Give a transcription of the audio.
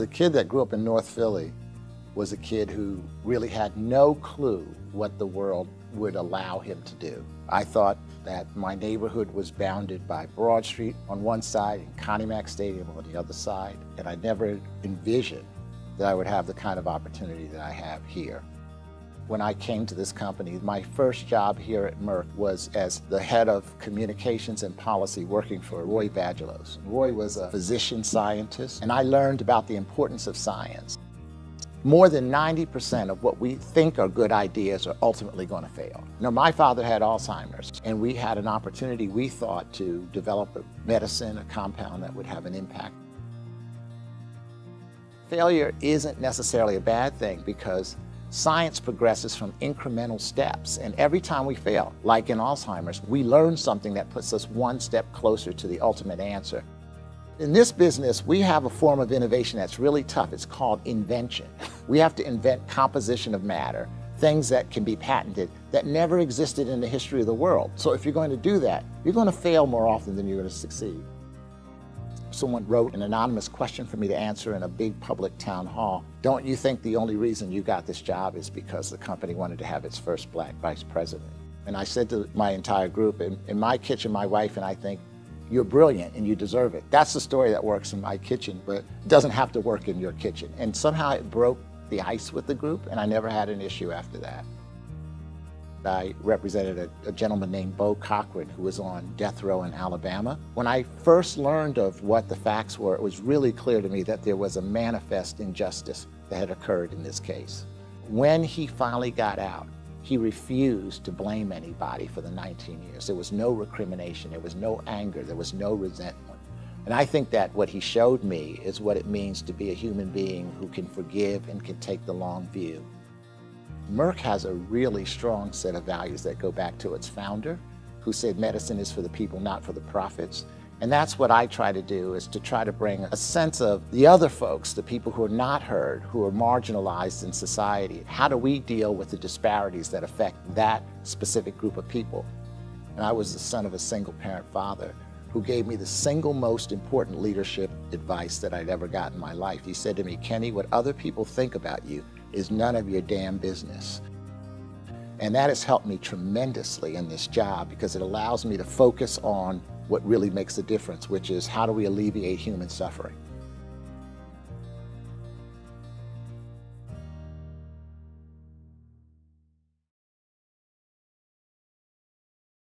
The kid that grew up in North Philly was a kid who really had no clue what the world would allow him to do. I thought that my neighborhood was bounded by Broad Street on one side and Connie Mack Stadium on the other side, and I never envisioned that I would have the kind of opportunity that I have here. When I came to this company, my first job here at Merck was as the head of communications and policy working for Roy Vagelos. Roy was a physician scientist, and I learned about the importance of science. More than 90% of what we think are good ideas are ultimately going to fail. Now, my father had Alzheimer's, and we had an opportunity, we thought, to develop a medicine, a compound that would have an impact. Failure isn't necessarily a bad thing because science progresses from incremental steps, and every time we fail, like in Alzheimer's, we learn something that puts us one step closer to the ultimate answer. In this business, we have a form of innovation that's really tough. It's called invention. We have to invent composition of matter, things that can be patented that never existed in the history of the world. So if you're going to do that, you're going to fail more often than you're going to succeed. Someone wrote an anonymous question for me to answer in a big public town hall. Don't you think the only reason you got this job is because the company wanted to have its first black vice president? And I said to my entire group, in my kitchen, my wife and I think, you're brilliant and you deserve it. That's the story that works in my kitchen, but it doesn't have to work in your kitchen. And somehow it broke the ice with the group, and I never had an issue after that. I represented a gentleman named Bo Cochran who was on death row in Alabama. When I first learned of what the facts were, it was really clear to me that there was a manifest injustice that had occurred in this case. When he finally got out, he refused to blame anybody for the 19 years. There was no recrimination, there was no anger, there was no resentment. And I think that what he showed me is what it means to be a human being who can forgive and can take the long view. Merck has a really strong set of values that go back to its founder, who said medicine is for the people, not for the profits. And that's what I try to do, is to try to bring a sense of the other folks, the people who are not heard, who are marginalized in society. How do we deal with the disparities that affect that specific group of people? And I was the son of a single-parent father who gave me the single most important leadership advice that I'd ever got in my life. He said to me, Kenny, what other people think about you is none of your damn business. And that has helped me tremendously in this job because it allows me to focus on what really makes a difference, which is how do we alleviate human suffering.